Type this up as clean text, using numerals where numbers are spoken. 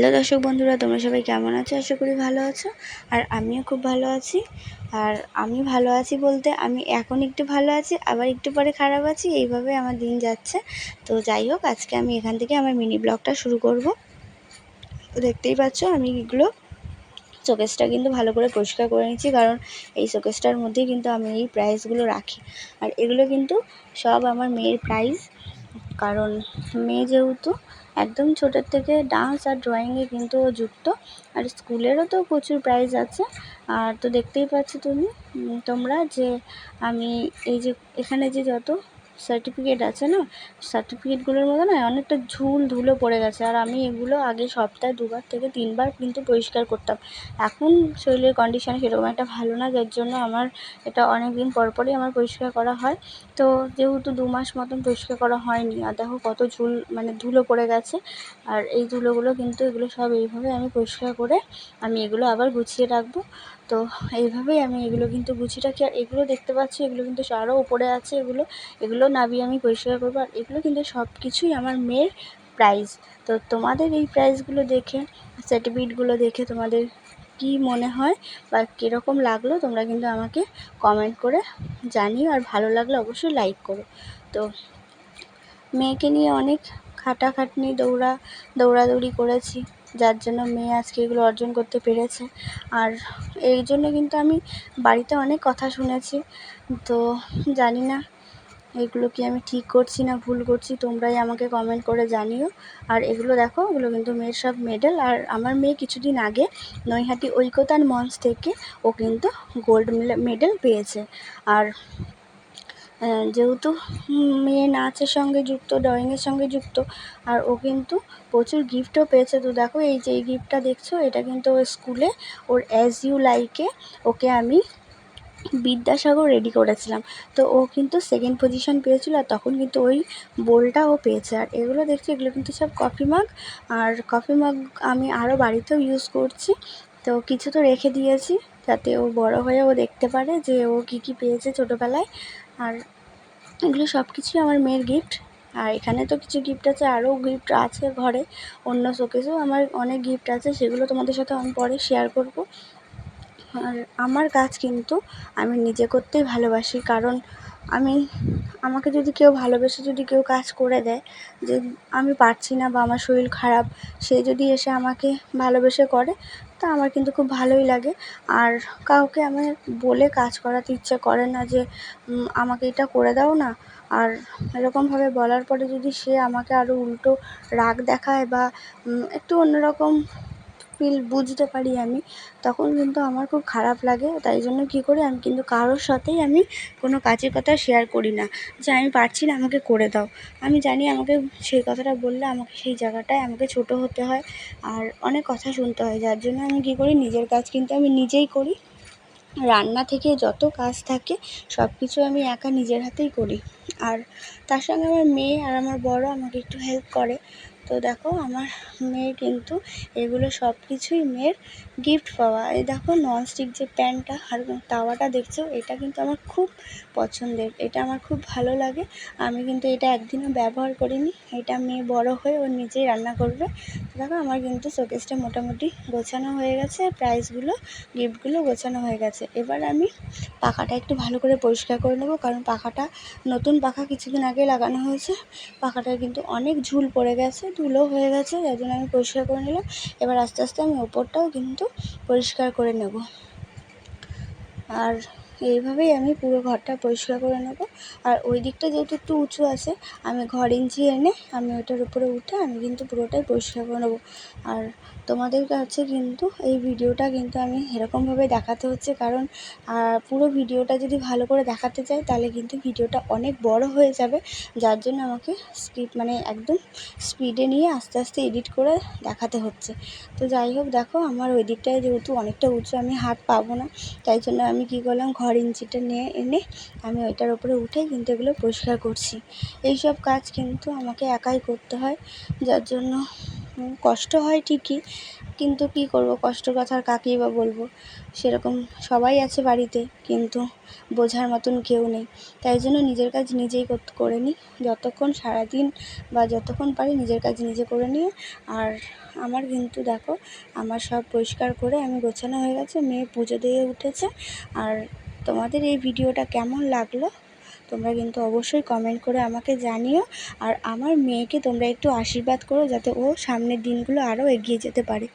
Hello দর্শক বন্ধুরা, তোমরা সবাই কেমন আছো? আশা করি ভালো আছো। আর আমিও খুব ভালো আছি। আর আমি ভালো আছি বলতে আমি এখন একটু ভালো আছি, আবার একটু পরে খারাপ আছি, এইভাবে আমার দিন যাচ্ছে। তো যাই হোক, আজকে আমি এখান থেকে আমার মিনি ব্লগটা শুরু করব। তো দেখতেই পাচ্ছ আমি এগুলো শোকেসটা কিন্তু ভালো করে পরিষ্কার করে নিচ্ছি, কারণ এই শোকেসটার মধ্যেই কিন্তু আমি এই প্রাইজগুলো রাখি। আর এগুলো কিন্তু সব আমার মেয়ের প্রাইজ, কারণ মেয়ে যেহেতু একদম ছোটোর থেকে ডান্স আর ড্রয়িংয়ে কিন্তু ও যুক্ত। আর স্কুলেরও তো প্রচুর প্রাইজ আছে। আর তো দেখতেই পাচ্ছ তোমরা যে আমি এই যে এখানে যে যত সার্টিফিকেট আছে না, সার্টিফিকেটগুলোর মধ্যে না অনেকটা ধুলো পড়ে গেছে। আর আমি এগুলো আগে সপ্তাহে 2বার থেকে 3বার কিন্তু পরিষ্কার করতাম। এখন শরীরের কন্ডিশন সেরকম একটা ভালো না, যার জন্য আমার এটা অনেক দিন পরই আমার পরিষ্কার করা হয়। তো যেহেতু 2 মাস মতন পরিষ্কার করা হয়নি, আর দেখো কত ধুলো পড়ে গেছে। আর এই ধুলোগুলো কিন্তু এগুলো সব এইভাবে আমি পরিষ্কার করে আমি এগুলো আবার গুছিয়ে রাখবো। তো এইভাবেই আমি এগুলো কিন্তু গুছিয়ে রাখি। আর এগুলো দেখতে পাচ্ছি এগুলো কিন্তু আরও উপরে আছে, এগুলো নামিয়ে আমি পরিষ্কার করবো। আর এগুলো কিন্তু সব কিছুই আমার মেয়ের প্রাইজ। তো তোমাদের এই প্রাইজগুলো দেখে, সার্টিফিকেটগুলো দেখে তোমাদের কি মনে হয় বা কীরকম লাগলো তোমরা কিন্তু আমাকে কমেন্ট করে জানিও। আর ভালো লাগলে অবশ্যই লাইক করো। তো মেয়েকে নিয়ে অনেক খাটাখাটনি দৌড়াদৌড়ি করেছি, যার জন্য মেয়ে আজকে এগুলো অর্জন করতে পেরেছে। আর এই জন্য কিন্তু আমি বাড়িতে অনেক কথা শুনেছি। তো জানি না এগুলো কি আমি ঠিক করছি না ভুল করছি, তোমরাই আমাকে কমেন্ট করে জানিও। আর এগুলো দেখো, এগুলো কিন্তু মেয়ের সব মেডেল। আর আমার মেয়ে কিছুদিন আগে নৈহাটি ঐকতান মঞ্চ থেকে ও কিন্তু গোল্ড মেডেল পেয়েছে। আর যেহেতু মেয়ে নাচের সঙ্গে যুক্ত, ড্রয়িংয়ের সঙ্গে যুক্ত, আর ও কিন্তু প্রচুর গিফটও পেয়েছে। তো দেখো এই যে এই গিফটটা দেখছো, এটা কিন্তু ওর স্কুলে ওর অ্যাজ ইউ লাইকে ওকে আমি বিদ্যাসাগর রেডি করেছিলাম। তো ও কিন্তু 2nd পজিশন পেয়েছিল, আর তখন কিন্তু ওই বোলটা ও পেয়েছে। আর এগুলো দেখছি, এগুলো কিন্তু সব কফি মাগ। আর কফি মাগ আমি আরও বাড়িতেও ইউজ করছি। তো কিছু তো রেখে দিয়েছি, যাতে ও বড় হয়ে ও দেখতে পারে যে ও কী কী পেয়েছে ছোটোবেলায়। আর এগুলো সব কিছুই আমার মেয়ের গিফট। আর এখানে তো কিছু গিফট আছে, আরও গিফট আছে ঘরে, অন্য শোকেসেও আমার অনেক গিফট আছে, সেগুলো তোমাদের সাথে আমি পরে শেয়ার করব। আর আমার কাজ কিন্তু আমি নিজে করতেই ভালোবাসি, কারণ আমাকে যদি কেউ ভালোবেসে যদি কেউ কাজ করে দেয়, যে আমি পারছি না বা আমার শরীর খারাপ, সে যদি এসে আমাকে ভালোবেসে করে, তা আমার কিন্তু খুব ভালোই লাগে। আর কাউকে আমার বলে কাজ করাতে ইচ্ছে করে না যে আমাকে এটা করে দাও না। আর এরকমভাবে বলার পরে যদি সে আমাকে আরও উল্টো রাগ দেখায় বা একটু অন্যরকম বুঝতে পারি আমি, তখন কিন্তু আমার খুব খারাপ লাগে। তাই জন্য কী করি, আমি কিন্তু কারোর সাথেই আমি কোনো কাজের কথা শেয়ার করি না যে আমি পারছি না, আমাকে করে দাও। আমি জানি আমাকে সেই কথাটা বললে আমাকে সেই জায়গাটায় আমাকে ছোটো হতে হয়, আর অনেক কথা শুনতে হয়। যার জন্য আমি কী করি, নিজের কাজ কিন্তু আমি নিজেই করি। রান্না থেকে যত কাজ থাকে সব কিছু আমি একা নিজের হাতেই করি। আর তার সঙ্গে আমার মেয়ে আর আমার বড় আমাকে একটু হেল্প করে। তো দেখো আমার মেয়ের কিন্তু এগুলো সব কিছুই মেয়ের গিফট পাওয়া। এই দেখো ননস্টিক যে প্যানটা আর তাওয়াটা দেখছো, এটা কিন্তু আমার খুব পছন্দের, এটা আমার খুব ভালো লাগে। আমি কিন্তু এটা একদিনও ব্যবহার করিনি, এটা মেয়ে বড় হয়ে ও নিজেই রান্না করবে। দেখো আমার কিন্তু শোকেসটা মোটামুটি গোছানো হয়ে গেছে, প্রাইজগুলো গিফটগুলো গোছানো হয়ে গেছে। এবার আমি পাখাটা একটু ভালো করে পরিষ্কার করে নেবো, কারণ পাখাটা নতুন পাখা কিছুদিন আগে লাগানো হয়েছে। পাখাটায় কিন্তু অনেক ঝুল পড়ে গেছে, ধুলো হয়ে গেছে, যার জন্য আমি পরিষ্কার করে নিলাম। এবার আস্তে আস্তে আমি ওপরটাও কিন্তু পরিষ্কার করে নেব। আর এইভাবেই আমি পুরো ঘরটা পরিষ্কার করে নেব। আর ওই দিকটা যেহেতু একটু উঁচু আছে, আমি ঘর ইঞ্চি এনে আমি ওইটার উপরে উঠে আমি কিন্তু পুরোটাই পরিষ্কার করে নেব। আর তোমাদের কাছে কিন্তু এই ভিডিওটা কিন্তু আমি এরকমভাবে দেখাতে হচ্ছে, কারণ পুরো ভিডিওটা যদি ভালো করে দেখাতে চাই তাহলে কিন্তু ভিডিওটা অনেক বড় হয়ে যাবে, যার জন্য আমাকে একদম স্পিডে নিয়ে আস্তে আস্তে এডিট করে দেখাতে হচ্ছে। তো যাই হোক, দেখো আমার ওই দিকটায় যেহেতু অনেকটা উঁচু, আমি হাত পাবো না, তাই জন্য আমি কী করলাম, ঘর ইঞ্চিটা নিয়ে এনে আমি ওইটার উপরে উঠে কিন্তু এগুলো পরিষ্কার করছি। এই সব কাজ কিন্তু আমাকে একাই করতে হয়, যার জন্য কষ্ট হয় ঠিকই, কিন্তু কী করব, কষ্টের কথা আর কাকেই বা বলবো। সেরকম সবাই আছে বাড়িতে, কিন্তু বোঝার মতন কেউ নেই। তাই জন্য নিজের কাজ নিজেই করে নিই যতক্ষণ, সারাদিন বা যতক্ষণ পারি নিজের কাজ নিজে করে নিয়ে। আর আমার কিন্তু দেখো, আমার সব পরিষ্কার করে আমি গোছানো হয়ে গেছে, মেয়ে পুজো দিয়ে উঠেছে। আর তোমাদের এই ভিডিওটা কেমন লাগলো তোমরা কিন্তু অবশ্যই কমেন্ট করে আমাকে জানিও। আর আমার মেয়েকে তোমরা একটু আশীর্বাদ করো, যাতে ও সামনের দিনগুলো আরও এগিয়ে যেতে পারে।